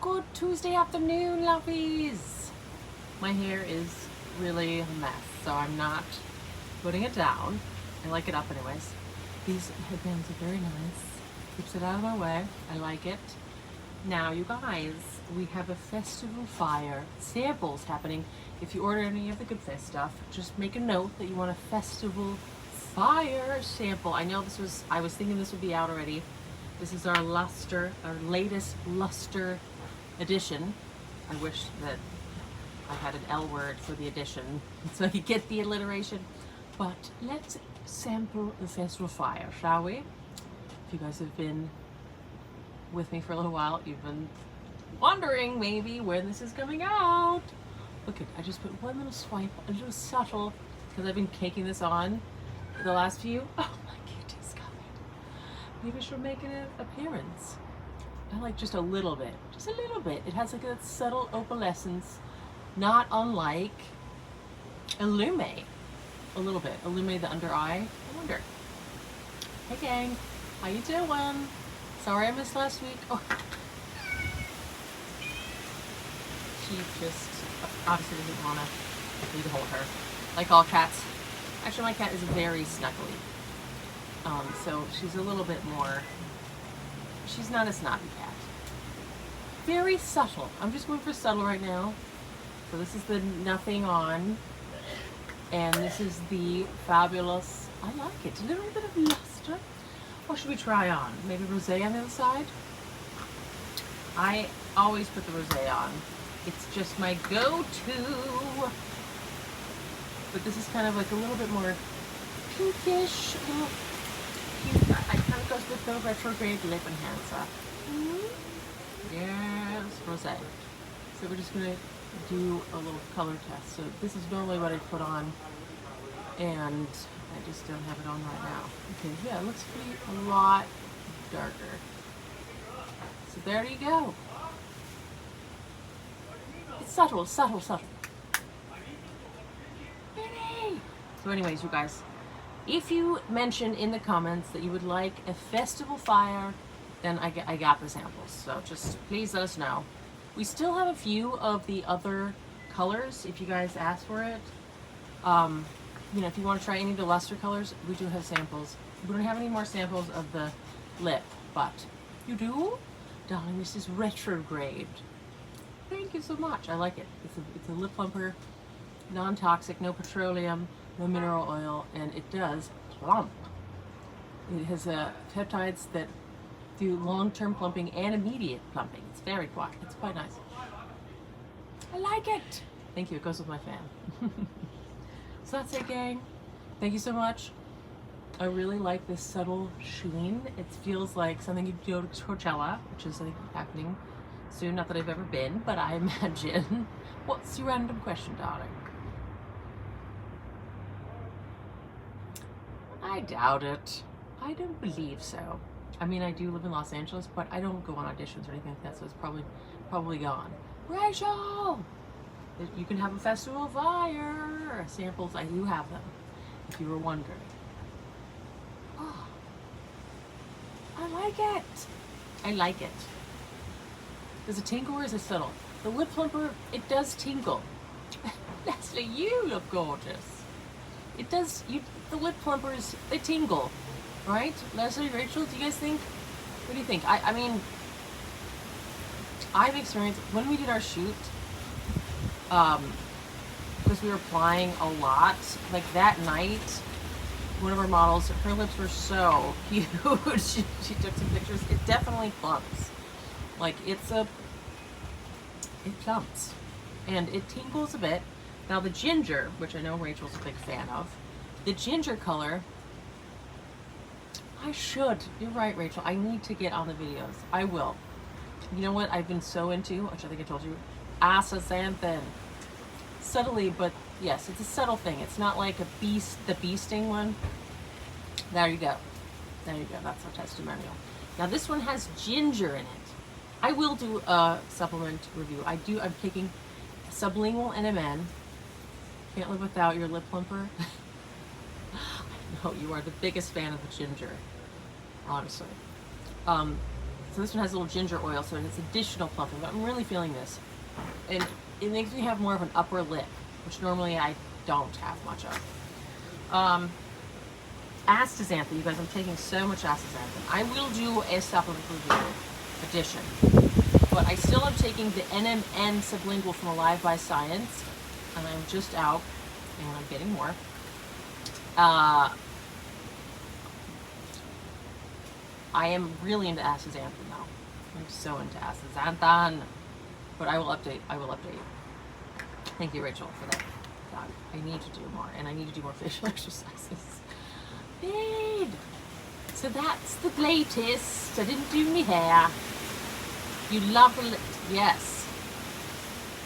Good Tuesday afternoon, lovies. My hair is really a mess, so I'm not putting it down. I like it up anyways. These headbands are very nice. Keeps it out of my way. I like it. Now, you guys, we have a festival fire samples happening. If you order any of the Good Face stuff, just make a note that you want a festival fire sample. I know I was thinking this would be out already. This is our LUSTRE, our latest LUSTRE edition. I wish that I had an L word for the edition so you get the alliteration. But let's sample the festival fire, shall we? If you guys have been with me for a little while, you've been wondering maybe when this is coming out. Look at, I just put one little swipe, a little subtle, because I've been caking this on the last few. Oh my goodness, God. Maybe she'll make an appearance. I like just a little bit. Just a little bit. It has like a subtle opalescence, not unlike Illume. A little bit. Illume the under eye. I wonder. Hey gang, how you doing? Sorry I missed last week. Oh. She just obviously doesn't want me to hold her. Like all cats. Actually, my cat is very snuggly. So she's a little bit more, she's not a snobby cat. Very subtle. I'm just going for subtle right now. So this is the Nothing On. And this is the fabulous, I like it, a little bit of luster. What should we try on? Maybe rosé on the other side? I always put the rosé on. It's just my go-to. But this is kind of like a little bit more pinkish, a little pink. I kind of goes with the retrograde lip enhancer. Yes, rosé. So we're just gonna do a little color test. So this is normally what I put on, and I just don't have it on right now. Okay, yeah, it looks to be a lot darker. So there you go. It's subtle, subtle, subtle. Yay! So anyways, you guys, if you mention in the comments that you would like a festival fire, then I got the samples. So just please let us know. We still have a few of the other colors if you guys ask for it. You know, if you want to try any of the luster colors, we do have samples. We don't have any more samples of the lip, but you do? Darling, this is retrograde. Thank you so much. I like it. It's a lip plumper, non-toxic, no petroleum, no mineral oil, and it does plump. It has peptides that do long-term plumping and immediate plumping. It's very quiet. It's quite nice. I like it. Thank you. It goes with my fan. So that's it, gang. Thank you so much. I really like this subtle sheen. It feels like something you'd go to Coachella, which is, I think, happening soon. Not that I've ever been, but I imagine. What's your random question, darling? I doubt it. I don't believe so. I mean, I do live in Los Angeles, but I don't go on auditions or anything like that, so it's probably gone. Rachel! You can have a festival fire. Samples, I do have them, if you were wondering. Oh, I like it. I like it. Does it tingle or is it subtle? The lip plumper, it does tingle. Leslie, you look gorgeous. It does, the lip plumpers, they tingle. Right? Leslie, Rachel, do you guys think? What do you think? I mean, I've experienced, when we did our shoot, because we were applying a lot, like that night, one of our models, her lips were so huge. she took some pictures. It definitely plumps. Like, it plumps. And it tingles a bit. Now the ginger, which I know Rachel's a big fan of, the ginger color, I should. You're right, Rachel. I need to get on the videos. I will. You know what I've been so into, which I think I told you, astaxanthin. Subtly, but yes, it's a subtle thing. It's not like the bee sting one. There you go. There you go. That's our testimonial. Now this one has ginger in it. I will do a supplement review. I'm taking sublingual NMN. Can't live without your lip plumper. I know you are the biggest fan of the ginger. Honestly. So this one has a little ginger oil, so it's additional plumping, but I'm really feeling this. And it makes me have more of an upper lip, which normally I don't have much of. Astaxanthin, you guys, I'm taking so much astaxanthin. I will do a supplement review edition, but I still am taking the NMN sublingual from alivebyscience, and I'm just out, and I'm getting more. I am really into astaxanthin now. I'm so into astaxanthin, but I will update. Thank you, Rachel, for that. God, I need to do more, and I need to do more facial exercises. Babe, so that's the latest. I didn't do my hair. You love it, yes.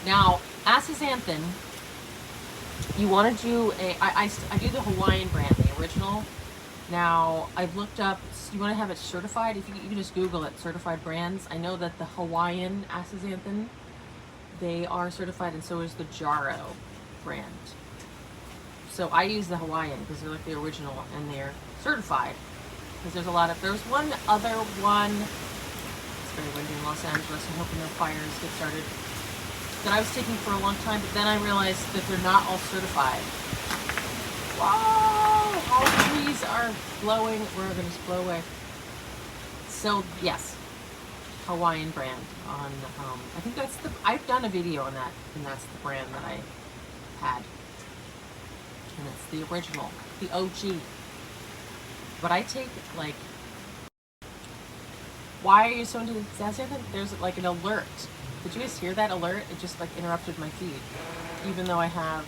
Now, astaxanthin, you want to do I do the Hawaiian brand, the original. Now, I've looked up, you want to have it certified? If you can just Google it, certified brands. I know that the Hawaiian astaxanthin, they are certified, and so is the Jarrow brand. So I use the Hawaiian because they're like the original and they're certified. Because there's one other one, it's very windy in Los Angeles, I'm hoping no fires get started, that I was taking for a long time, but then I realized that they're not all certified. Whoa, all the trees are blowing, we're gonna just blow away. So yes, Hawaiian brand on, I think I've done a video on that, and that's the brand that I had. And it's the original, the OG. But I take, like, why are you so into astaxanthin? There's like an alert. Did you guys hear that alert? It just like interrupted my feed. Even though I have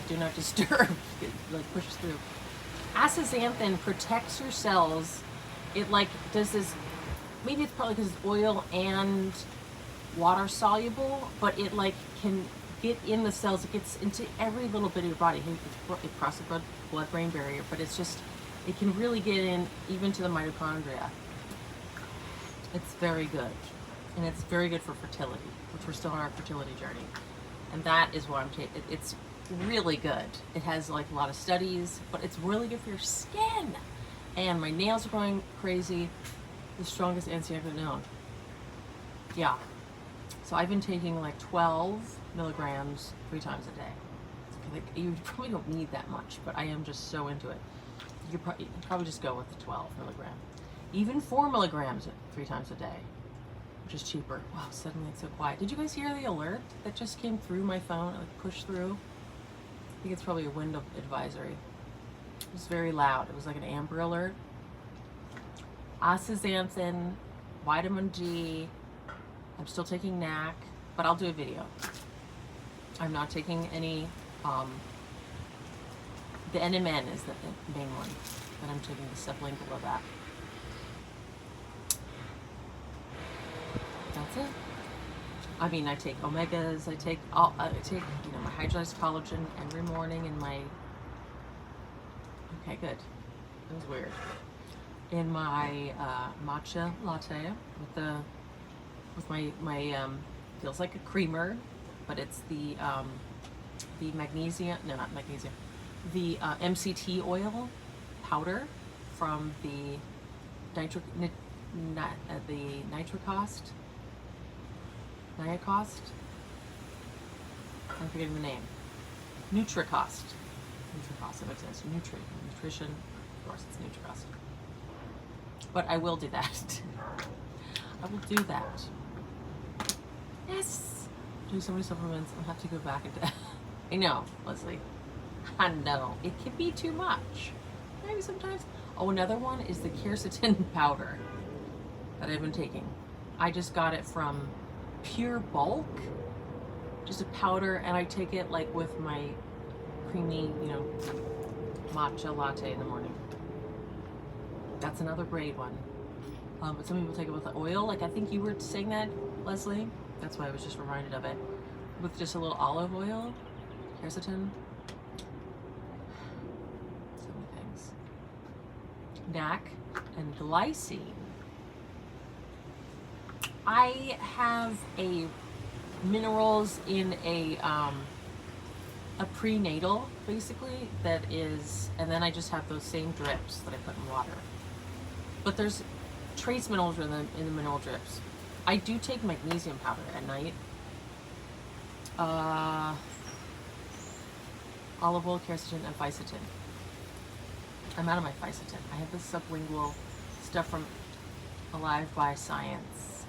do not disturb, it like pushes through. Astaxanthin protects your cells. It like does this, maybe it's probably because it's oil and water soluble, but it like can get in the cells. It gets into every little bit of your body. It crosses the blood-brain barrier, but it's just, it can really get in even to the mitochondria. It's very good, and it's very good for fertility, which we're still on our fertility journey, and that is why I'm taking. It's really good. It has like a lot of studies, but it's really good for your skin. And my nails are going crazy. The strongest antioxidant known. Yeah. So I've been taking like 12 milligrams 3 times a day. Like, you probably don't need that much, but I am just so into it. You probably just go with the 12 milligram. Even 4 milligrams 3 times a day, which is cheaper. Wow, suddenly it's so quiet. Did you guys hear the alert that just came through my phone, like pushed through? I think it's probably a wind advisory. It was very loud. It was like an amber alert. Astaxanthin, vitamin D. I'm still taking NAC, but I'll do a video. I'm not taking any, the NMN is the main one, but I'm taking the sublingual of that. That's it. I mean, I take omegas, I take you know, my hydrolyzed collagen every morning in my, okay, good. That was weird. In my matcha latte with my feels like a creamer, but it's the magnesium, no, not magnesium, the MCT oil powder from the nitrocost, I'm forgetting the name, Nutricost, that makes sense, nutrition, of course it's Nutricost. But I will do that. I will do that. Yes. Do so many supplements. I'll have to go back into. I know, Leslie. I know it can be too much. Maybe sometimes. Oh, another one is the quercetin powder that I've been taking. I just got it from Pure Bulk. Just a powder, and I take it like with my creamy, you know, matcha latte in the morning. That's another great one. But some people take it with the oil. Like I think you were saying that, Leslie. That's why I was just reminded of it. With just a little olive oil, quercetin. So many things. NAC and glycine. I have a minerals in a prenatal, basically, that is, and then I just have those same drips that I put in water. But there's trace minerals are in the mineral drips. I do take magnesium powder at night. Olive oil, quercetin, and fisetin. I'm out of my fisetin. I have this sublingual stuff from alivebyscience,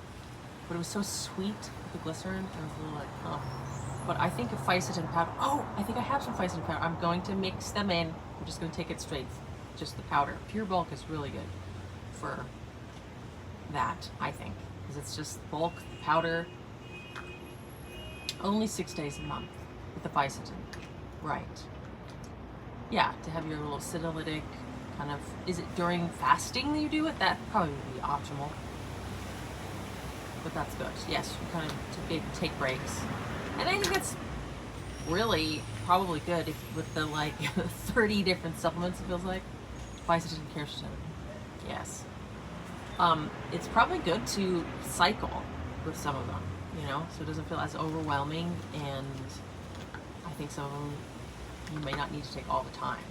but it was so sweet with the glycerin. I was a little like, oh. But I think fisetin powder. Oh, I think I have some fisetin powder. I'm going to mix them in. I'm just going to take it straight, just the powder. Pure bulk is really good for that, I think, because it's just bulk powder. Only 6 days a month with the fisetin. Right. Yeah, to have your little senolytic kind of, is it during fasting that you do it? That probably would be optimal. But that's good. Yes, you kind of take breaks. And I think it's really probably good if, with the like 30 different supplements, it feels like. Fisetin and quercetin. Yes. It's probably good to cycle with some of them, you know, so it doesn't feel as overwhelming, and I think some of them you may not need to take all the time.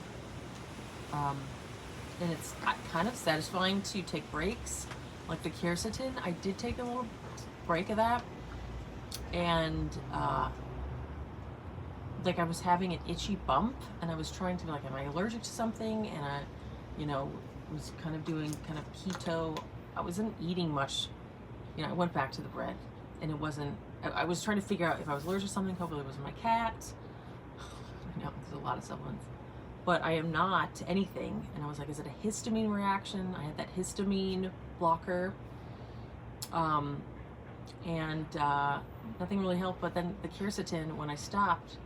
And it's kind of satisfying to take breaks. Like the quercetin, I did take a little break of that, and like I was having an itchy bump, and I was trying to be like, am I allergic to something? And I, you know, was kind of doing kind of keto. I wasn't eating much, you know, I went back to the bread, and it wasn't, I was trying to figure out if I was allergic to something. Hopefully it wasn't my cat. I know, there's a lot of supplements, but I am not to anything. And I was like, is it a histamine reaction? I had that histamine blocker, and nothing really helped. But then the quercetin, when I stopped,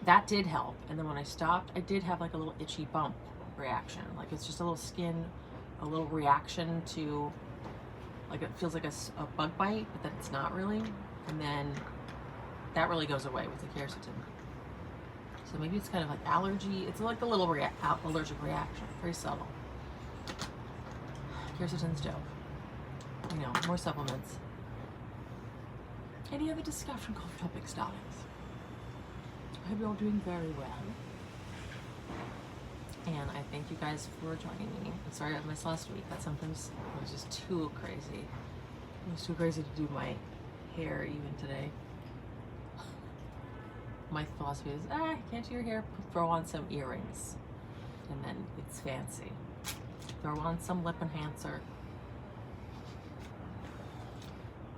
that did help. And then when I stopped, I did have like a little itchy bump reaction. Like it's just a little skin, a little reaction to, like it feels like a bug bite, but then it's not really. And then that really goes away with the quercetin. So maybe it's kind of like allergy. It's like a little allergic reaction, very subtle. Quercetin's dope. You know, more supplements. Any other discussion topics, darlings? I hope you're all doing very well. And I thank you guys for joining me. I'm sorry I missed last week. That sometimes it was just too crazy. It was too crazy to do my hair even today. My philosophy is, can't do your hair, throw on some earrings. And then it's fancy. Throw on some lip enhancer.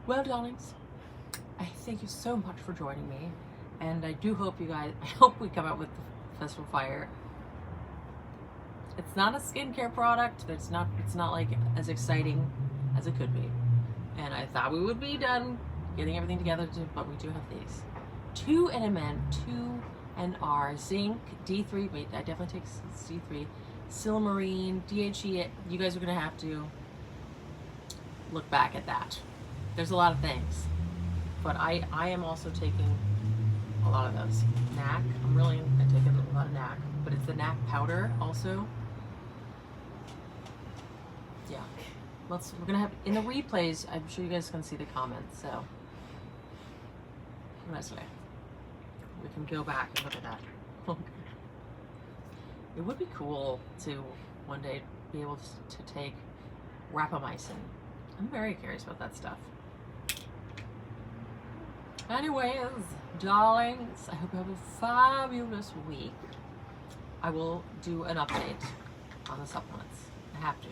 Well, darlings, I thank you so much for joining me. And I do hope you guys, I hope we come out with the Festival Fire. It's not a skincare product. It's not like as exciting as it could be. And I thought we would be done getting everything together, but we do have these. 2 NMN, 2 NR, zinc, D3, wait, I definitely take D3, Silmarine, DHE, you guys are gonna have to look back at that. There's a lot of things, but I am also taking a lot of those. NAC, I take a lot of NAC, but it's the NAC powder also. Yeah, we're gonna have, in the replays, I'm sure you guys can see the comments, so. Nicely. We can go back and look at that. It would be cool to one day be able to take rapamycin. I'm very curious about that stuff. Anyways, darlings, I hope you have a fabulous week. I will do an update on the supplements. I have to.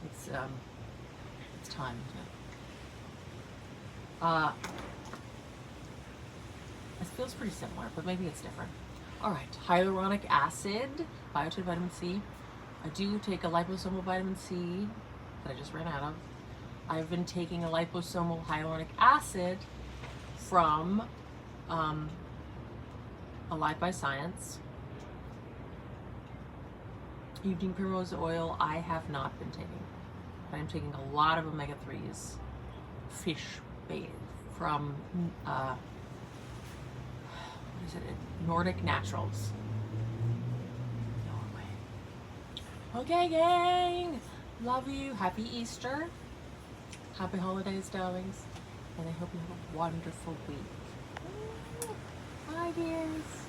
It's time, isn't it? It feels pretty similar, but maybe it's different. All right, hyaluronic acid, biotin vitamin C. I do take a liposomal vitamin C that I just ran out of. I've been taking a liposomal hyaluronic acid from alivebyscience. Evening primrose oil, I have not been taking. But I'm taking a lot of omega-3s, fish bathe from what is it? Nordic Naturals. Norway. Okay, gang. Love you. Happy Easter. Happy holidays, darlings. And I hope you have a wonderful week. Bye, dears.